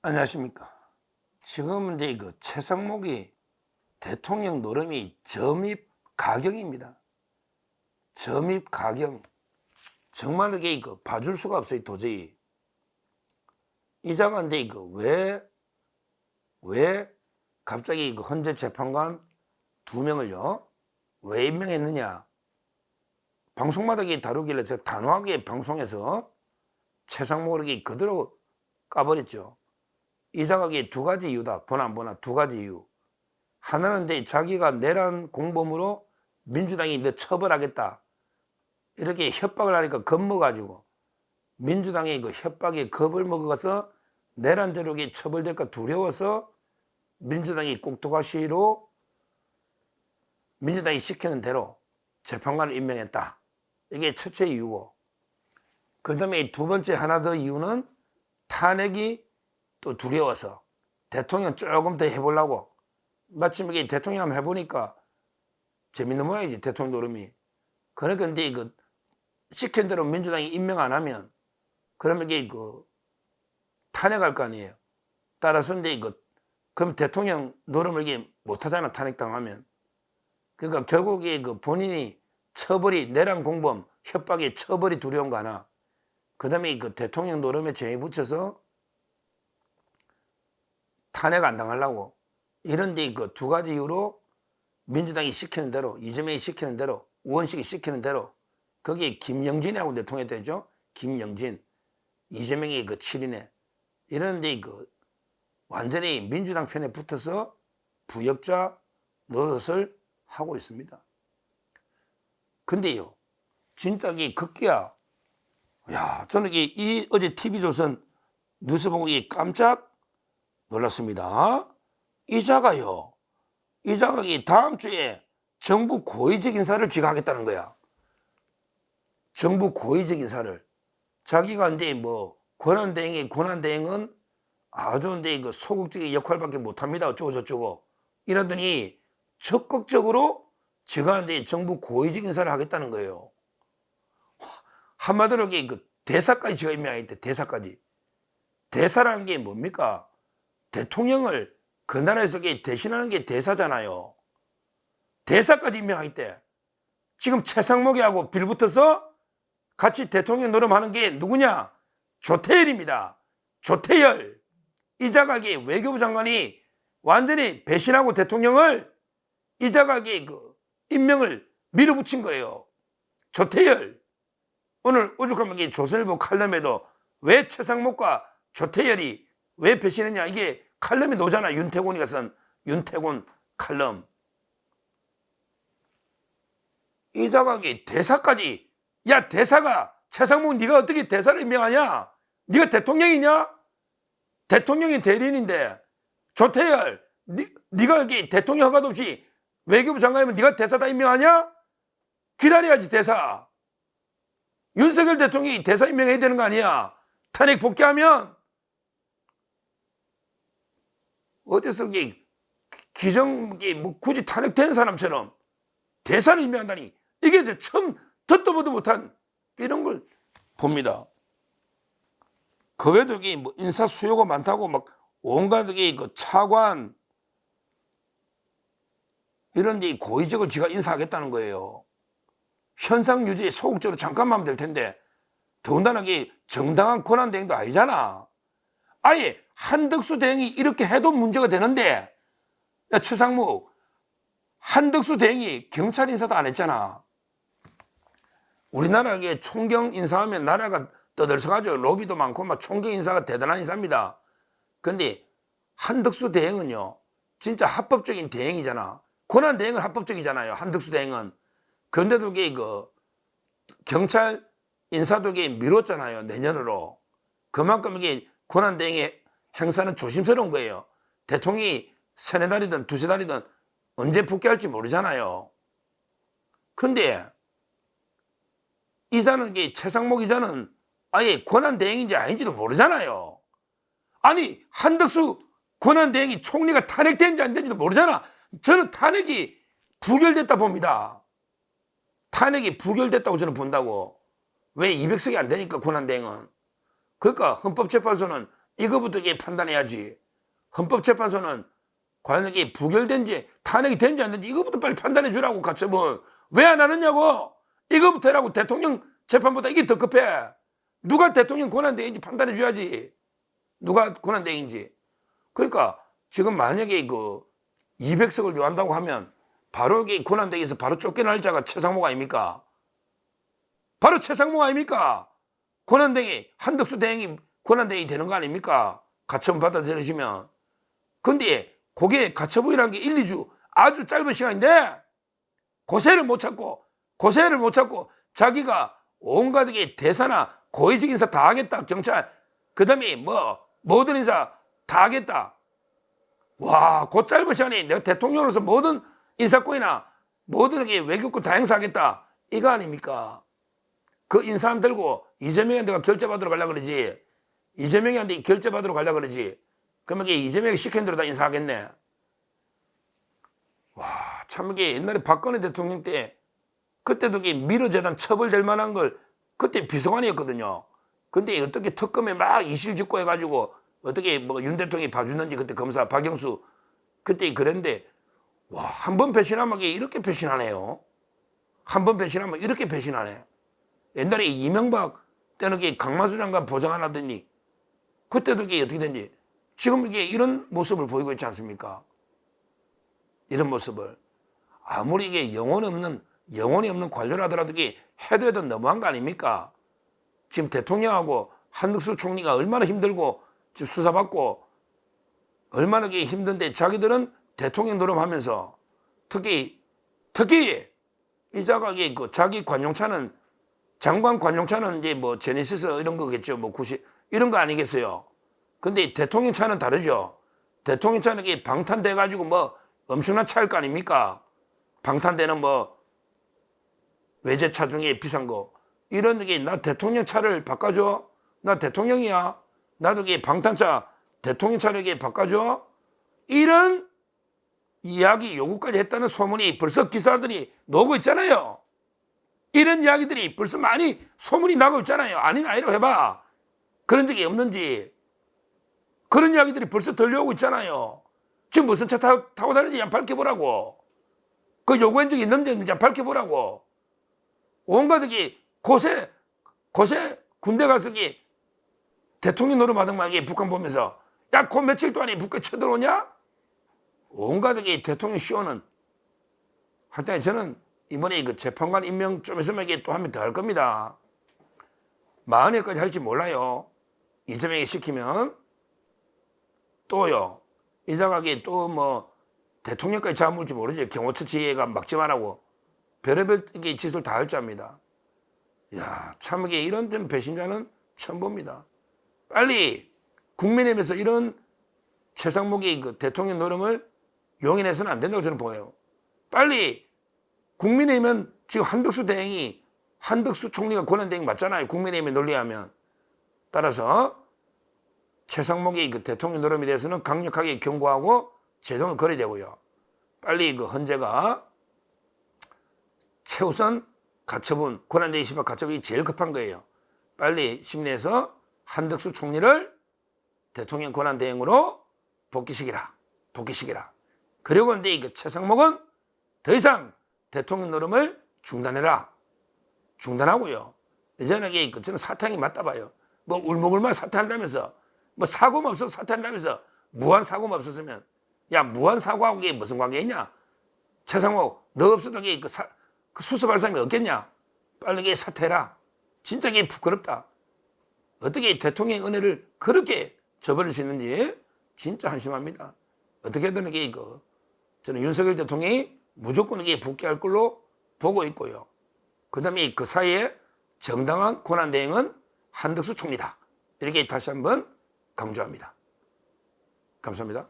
안녕하십니까. 지금 이제 그 최상목이 대통령 노름이 점입 가경입니다. 점입 가경. 정말 이게 그 봐줄 수가 없어요, 도저히. 이자가 이제 왜 갑자기 그 헌재 재판관 2명을요? 왜 임명했느냐? 방송마다 다루길래 제가 단호하게 방송에서 최상목을 그대로 까버렸죠. 이자가 2가지 이유다. 보나 안 보나 2가지 이유. 하나는 이제 자기가 내란 공범으로 민주당이 너 처벌하겠다. 이렇게 협박을 하니까 겁먹어가지고 민주당이 그 협박에 겁을 먹어서 내란 대록이 처벌될까 두려워서 민주당이 꼭두가시로 민주당이 시키는 대로 재판관을 임명했다. 이게 첫째 이유고, 그 다음에 2번째 하나 더 이유는 탄핵이 또 두려워서 대통령 조금 더 해보려고. 마침 이게 대통령 한번 해보니까 재밌는 모양이지, 대통령 노름이. 그러니까 이제 그 시킨 대로 민주당이 임명 안 하면 그러면 이게 탄핵할 거 아니에요. 따라서 이제 그럼 대통령 노름을 이게 못하잖아, 탄핵당하면. 그러니까 결국에 본인이 처벌이 내란 공범 협박에 처벌이 두려운 거 하나, 그 다음에 대통령 노름에 재에 붙여서 탄핵 안 당하려고. 이런데 2가지 이유로 민주당이 시키는 대로, 이재명이 시키는 대로, 우원식이 시키는 대로, 거기에 김영진하고 대통령이 되죠. 김영진, 이재명이 7인에. 이런데 완전히 민주당 편에 붙어서 부역자 노릇을 하고 있습니다. 근데요, 진짜 극기야. 야, 저는 어제 TV조선 뉴스 보고 깜짝 놀랐습니다. 이자가 다음 주에 정부 고위직 인사를 지가 하겠다는 거야. 정부 고위직 인사를. 자기가 이제 권한대행은 아주 이제 소극적인 역할밖에 못합니다. 어쩌고저쩌고 이러더니 적극적으로 지가 이제 정부 고위직 인사를 하겠다는 거예요. 한마디로 대사까지 지가 임명하겠대. 대사까지. 대사라는 게 뭡니까? 대통령을 그 나라에서 대신하는 게 대사잖아요. 대사까지 임명하겠대. 지금 최상목이하고 빌붙어서 같이 대통령 노름하는 게 누구냐? 조태열입니다. 조태열. 이자각이 외교부 장관이 완전히 배신하고 대통령을 이자각이 임명을 밀어붙인 거예요. 조태열. 오늘 오죽하면 조선일보 칼럼에도 왜 최상목과 조태열이 왜 배신했냐, 이게 칼럼이 노잖아. 윤태곤이가 쓴 윤태곤 칼럼. 이자각이 대사까지. 야, 대사가 최상목 네가 어떻게 대사를 임명하냐? 네가 대통령이냐? 대통령이 대리인인데 조태열 네가 여기 대통령 허가도 없이 외교부 장관이면 네가 대사 다 임명하냐? 기다려야지. 대사. 윤석열 대통령이 대사 임명해야 되는 거 아니야? 탄핵 복귀하면 어디서 굳이 탄핵된 사람처럼 대사를 임명한다니, 이게 처음 듣도 보도 못한 이런 걸 봅니다. 그 외에도 인사 수요가 많다고 온갖 차관 이런 데 고위직을 지가 인사하겠다는 거예요. 현상 유지에 소극적으로 잠깐만 하면 될 텐데, 더군다나 정당한 권한 대행도 아니잖아. 아예 한덕수 대행이 이렇게 해도 문제가 되는데, 야, 최상목, 한덕수 대행이 경찰 인사도 안 했잖아. 우리나라에 총경 인사하면 나라가 떠들썩하죠. 로비도 많고 총경 인사가 대단한 인사입니다. 근데 한덕수 대행은요, 진짜 합법적인 대행이잖아. 권한 대행은 합법적이잖아요, 한덕수 대행은. 그런데도 경찰 인사도 미뤘잖아요, 내년으로. 그만큼 권한 대행의 행사는 조심스러운 거예요. 대통령이 3-4달이든 2-3달이든 언제 복귀할지 모르잖아요. 근데 이자는 최상목 이자는 아예 권한 대행인지 아닌지도 모르잖아요. 아니, 한덕수 권한 대행이 총리가 탄핵된지 안 된지도 모르잖아. 저는 탄핵이 부결됐다 봅니다. 탄핵이 부결됐다고 저는 본다고. 왜 200석이 안 되니까, 권한 대행은. 그러니까 헌법재판소는 이거부터 이게 판단해야지. 헌법재판소는 과연 이게 부결된지 탄핵이 된지 안 된지 이거부터 빨리 판단해 주라고. 가처분 왜 안 하느냐고. 이거부터 해라고. 대통령 재판보다 이게 더 급해. 누가 대통령 권한대행인지 판단해 줘야지. 누가 권한대행인지. 그러니까 지금 만약에 그 200석을 요한다고 하면 바로 이게 권한대행에서 바로 쫓겨날 자가 최상목 아닙니까? 바로 최상목 아닙니까? 권한대행이 한덕수 대행이 권한대행이 되는 거 아닙니까? 가처분 받아들여지면. 근데 그게 가처분이라는 게 1, 2주 아주 짧은 시간인데 고세를 못 찾고 자기가 온갖 게 대사나 고위직 인사 다 하겠다. 경찰 그 다음에 뭐 모든 인사 다 하겠다. 와, 그 짧은 시간에 내가 대통령으로서 모든 인사권이나 모든 게 외교권 다 행사하겠다. 이거 아닙니까? 그 인사함 들고 이재명한테 결제 받으러 가려고 그러지. 이재명한테 결제 받으러 가려고 그러지. 그러면 이게 이재명이 시킨 대로 다 인사하겠네. 와, 참 이게 옛날에 박근혜 대통령 때 그때도 이게 미르재단 처벌될 만한 걸 그때 비서관이었거든요. 근데 어떻게 특검에 막 이실직고 해가지고 어떻게 뭐 윤 대통령이 봐주는지 그때 검사 박영수 그때 그랬는데 와, 한 번 배신하면 이게 이렇게 배신하네요. 한 번 배신하면 이렇게 배신하네. 옛날에 이명박 때는 이게 강만수 장관 보장 안 하더니 그때도 이게 어떻게 된지 지금 이게 이런 모습을 보이고 있지 않습니까? 이런 모습을. 아무리 이게 영혼이 없는 관료라더라도 이게 해도 너무한 거 아닙니까? 지금 대통령하고 한덕수 총리가 얼마나 힘들고 지금 수사받고 얼마나 이게 힘든데 자기들은 대통령 노름하면서 특히 이자가 이게 그 자기 관용차는 장관 관용차는 이제 뭐 제네시스 이런 거겠죠. 뭐 90 이런 거 아니겠어요? 근데 대통령 차는 다르죠. 대통령 차는 이게 방탄돼 가지고 뭐 엄청난 차일 거 아닙니까? 방탄되는 뭐 외제차 중에 비싼 거. 이런 게 나 대통령 차를 바꿔줘? 나 대통령이야. 나도 이게 방탄차 대통령 차를 이게 바꿔줘? 이런 이야기 요구까지 했다는 소문이 벌써 기사들이 나오고 있잖아요. 이런 이야기들이 벌써 많이 소문이 나고 있잖아요. 아니면 아니라고 해봐. 그런 적이 없는지. 그런 이야기들이 벌써 들려오고 있잖아요. 지금 무슨 차 타고 다니는지 한번 밝혀보라고. 그 요구한 적이 있는지 한번 밝혀보라고. 온갖 고세 군대 가서 대통령 노릇하던 말이 북한 보면서 야, 그 며칠 동안에 북한 쳐들어오냐? 온갖 대통령 쇼는 하여튼 저는 이번에 그 재판관 임명 좀 있으면 또 한 명 더 할 겁니다. 40회까지 할지 몰라요. 이재명이 시키면 또요. 이사가게 또 뭐 대통령까지 잡을지 모르지. 경호처치가 막지만 하고 별의별 짓을 다 할 자입니다. 야, 참 이게 이런 좀 배신자는 처음 봅니다. 빨리 국민의힘에서 이런 최상목이 그 대통령 노름을 용인해서는 안 된다고 저는 보여요. 빨리 국민의힘은 지금 한덕수 총리가 권한대행 맞잖아요. 국민의힘에 논리하면. 따라서 최상목이 그 대통령 노름에 대해서는 강력하게 경고하고 제동을 걸어야 되고요. 빨리 그 헌재가 최우선 가처분, 권한대행 심판 가처분이 제일 급한 거예요. 빨리 심리해서 한덕수 총리를 대통령 권한대행으로 복귀시키라. 그리고 이제 그 최상목은 더 이상 대통령 노름을 중단하고요. 예전에 저는 사탕이 맞다 봐요. 뭐 울먹울먹 사퇴한다면서 뭐 사고가 없어서 사퇴한다면서 무한 사고가 없었으면 야, 무한 사고하고 이게 무슨 관계있냐? 최상목 너 없어도 그 수습할 사람이 없겠냐? 빨리 사퇴해라. 진짜 이게 부끄럽다. 어떻게 대통령의 은혜를 그렇게 저버릴 수 있는지 진짜 한심합니다. 어떻게든 저는 윤석열 대통령이 무조건 복귀할 걸로 보고 있고요. 그 다음에 그 사이에 정당한 권한대행은 한덕수 총리다. 이렇게 다시 한번 강조합니다. 감사합니다.